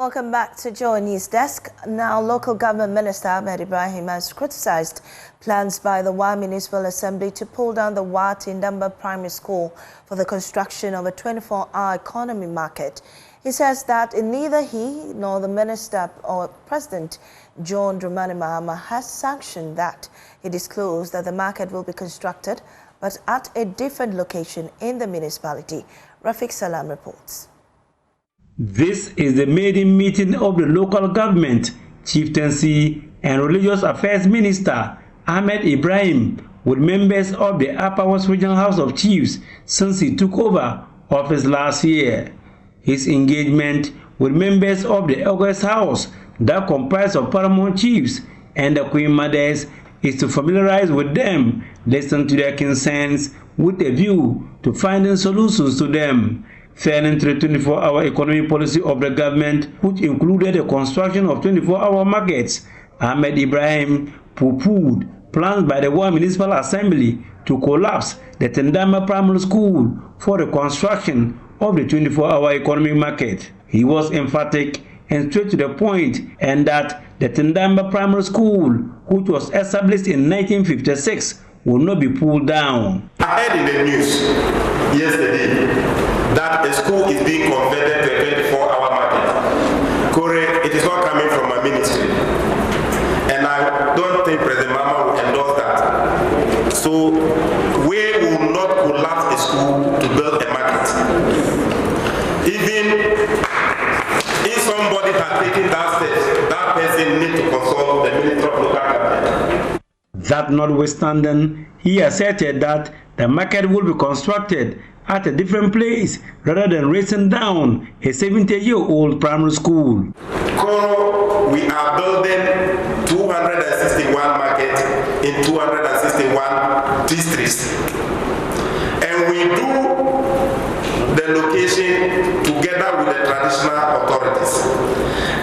Welcome back to Joy News Desk. Now, local government minister Ahmed Ibrahim has criticized plans by the Wa Municipal Assembly to pull down the Wa Tindamba Primary School for the construction of a 24-hour economy market. He says that neither he nor the minister or President John Dramani Mahama has sanctioned that. He disclosed that the market will be constructed, but at a different location in the municipality. Rafiq Salam reports. This is the maiden meeting of the local government, chieftaincy and religious affairs minister Ahmed Ibrahim with members of the Upper West Regional House of Chiefs since he took over office last year. His engagement with members of the August House that comprise of paramount chiefs and the Queen Mothers is to familiarize with them, listen to their concerns with a view to finding solutions to them. Fairly to the 24-hour economy policy of the government, which included the construction of 24-hour markets, Ahmed Ibrahim poo-pooed plans by the Wa Municipal Assembly to collapse the Tindamba Primary School for the construction of the 24-hour economic market. He was emphatic and straight to the point, and that the Tindamba Primary School, which was established in 1956, will not be pulled down. I heard in the news yesterday that a school is being converted to a 24-hour market. Correct, it is not coming from my ministry. And I don't think President Mama will endorse that. So we will not collapse a school to build a market. Even if somebody has taken that step, that person needs to consult the Minister of Local Government. That notwithstanding, he asserted that the market will be constructed at a different place rather than raising down a 70-year-old primary school. Koro, we are building 261 markets in 261 districts. And we do the location together with the traditional authorities.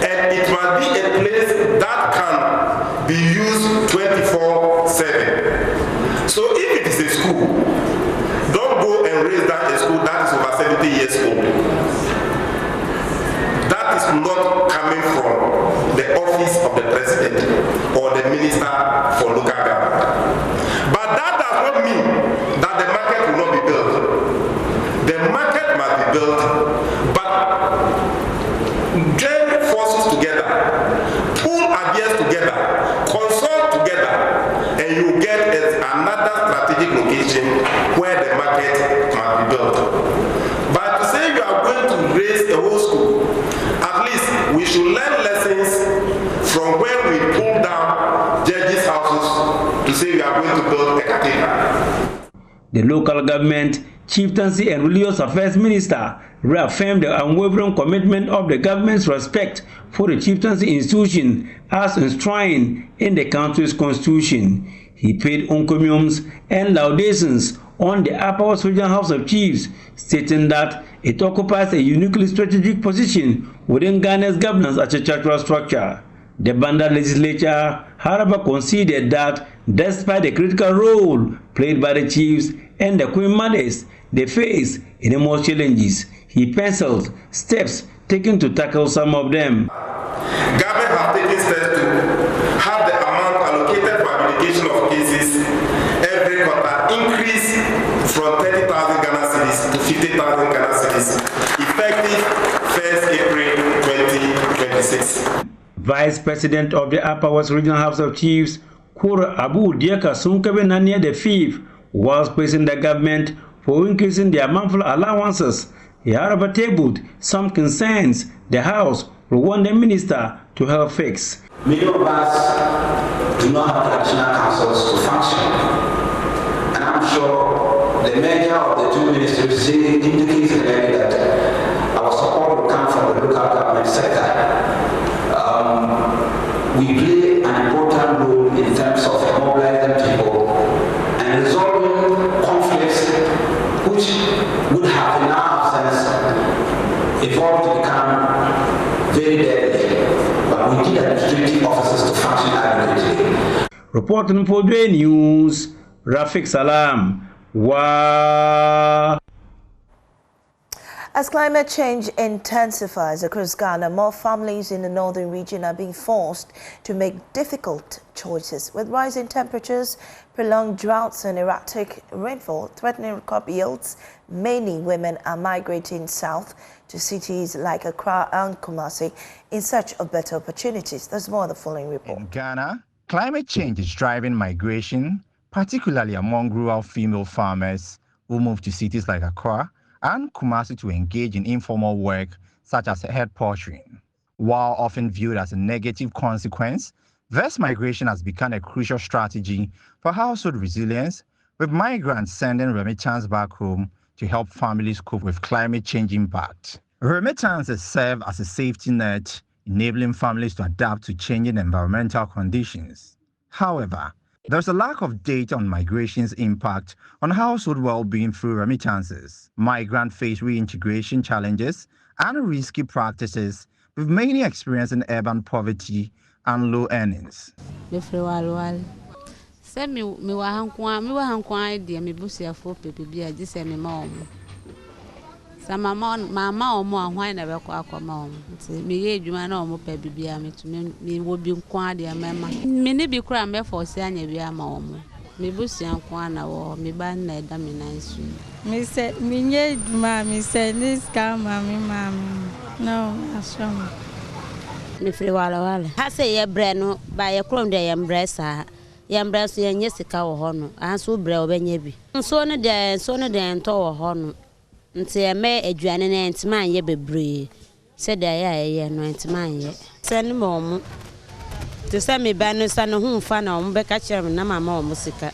And it must be a place that can be used 24/7. So if it is a school, don't go and raise that a school that is over 70 years old. That is not coming from the office of the president or the minister for local government. But that does not mean that the market will not be built. The market must be built, but join forces together, pull ideas together, consult together, and you get another strategic location where the market must be built. But to say you are going to raise a whole school, at least we should learn lessons from when we pull down judges' houses to say we are going to build a cathedral. The local government, chieftaincy and religious affairs minister reaffirmed the unwavering commitment of the government's respect for the chieftaincy institution as enshrined in the country's constitution. He paid encomiums and laudations on the Upper West Regional House of Chiefs, stating that it occupies a uniquely strategic position within Ghana's governance architectural structure. The Banda legislature, however, conceded that despite the critical role played by the chiefs and the Queen Mothers, they face enormous challenges. He penciled steps taken to tackle some of them. Government have taken steps to have the amount allocated for adjudication of cases every quarter increase from 30,000 Ghana cedis to 50,000 Ghana cedis, effective 1st April 2026. Vice President of the Upper West Regional House of Chiefs, Kura Abu Diaka Sunkabe Nania the Fifth, was praising the government for increasing their monthly allowances. He however tabled some concerns the House will want the minister to help fix. Many of us do not have traditional councils to function. And I'm sure the merger of the two ministries indicates clearly that our support will come from the local government sector. We play an important role in terms of mobilizing people and resolving conflicts which would have in our absence evolved to become very deadly. But we need administrative officers to function adequately. Reporting for Joy News, Rafiq Salam. Wow. As climate change intensifies across Ghana, more families in the northern region are being forced to make difficult choices. With rising temperatures, prolonged droughts and erratic rainfall threatening crop yields, many women are migrating south to cities like Accra and Kumasi in search of better opportunities. There's more in the following report. In Ghana, climate change is driving migration, particularly among rural female farmers who move to cities like Accra and Kumasi to engage in informal work such as head pottering. While often viewed as a negative consequence, this migration has become a crucial strategy for household resilience, with migrants sending remittance back home to help families cope with climate change impact. Remittances serve as a safety net, enabling families to adapt to changing environmental conditions. However, there's a lack of data on migration's impact on household well-being through remittances. Migrants face reintegration challenges and risky practices, with many experiencing urban poverty and low earnings. Mama omo ahwan na be kwa akoma omo me ye adwuma na omo pa bibia me wo bi nkwa de mema me ne bi kura me force anya bi ama omo me busia nkwa na wo me ba na eda me nan su me se me nye adwuma me se this kama me mama no asham me free wala ha se ye bre no ba ye krom de ye mbre sa ye mbre so ye nye sika wo ho no anso bre obenya bi so ne de ento wo ho no nti me aduane na ntima anye bebre se da ya no ntima anye se ne mo te se me ba no sa no hu fa na mo be ka kire na mama o musika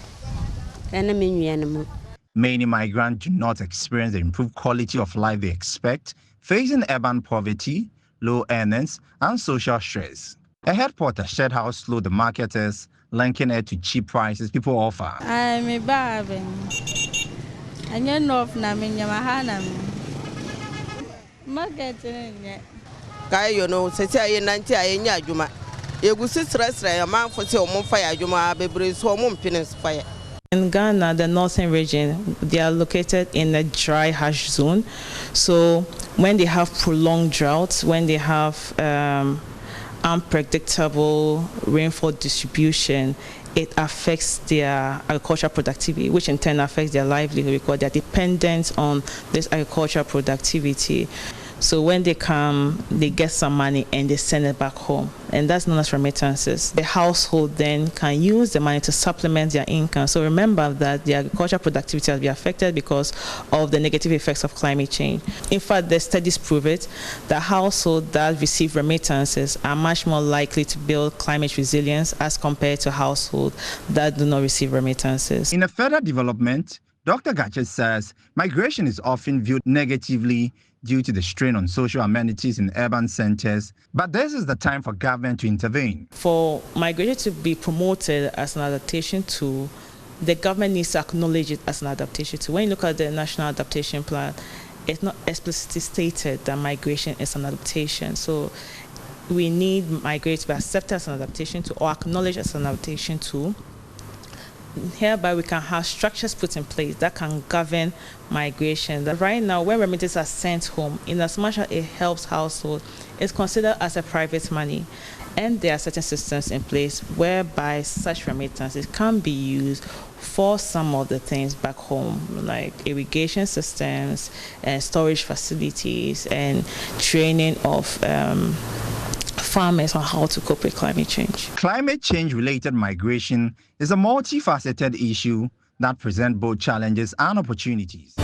ene me nwia mo. Many migrants do not experience the improved quality of life they expect, facing urban poverty, low earnings, and social stress. A headquarter shared how slow the market is, linking it to cheap prices people offer. I'm a baby. And you're not na me nyamahana me. Marketing yet. Kai you know, say I nanti I nya adwuma. Egusi sresre ya man for say o mon fire adwuma bebre so o mon pines fire. In Ghana, the northern region, they are located in a dry harsh zone. So when they have prolonged droughts, when they have unpredictable rainfall distribution, it affects their agricultural productivity, which in turn affects their livelihood because they're dependent on this agricultural productivity. So when they come, they get some money and they send it back home. And that's known as remittances. The household then can use the money to supplement their income. So remember that the agricultural productivity has been affected because of the negative effects of climate change. In fact, the studies prove it, that households that receive remittances are much more likely to build climate resilience as compared to households that do not receive remittances. In a further development, Dr. Gatchet says migration is often viewed negatively due to the strain on social amenities in urban centers, but this is the time for government to intervene. For migration to be promoted as an adaptation tool, the government needs to acknowledge it as an adaptation tool. When you look at the National Adaptation Plan, it's not explicitly stated that migration is an adaptation. So we need migration to be accepted as an adaptation tool or acknowledged as an adaptation tool. Hereby, we can have structures put in place that can govern migration. That right now, when remittances are sent home, in as much as it helps households, it's considered as a private money. And there are certain systems in place whereby such remittances can be used for some of the things back home, like irrigation systems and storage facilities and training of farmers on how to cope with climate change. Climate change-related migration is a multifaceted issue that presents both challenges and opportunities.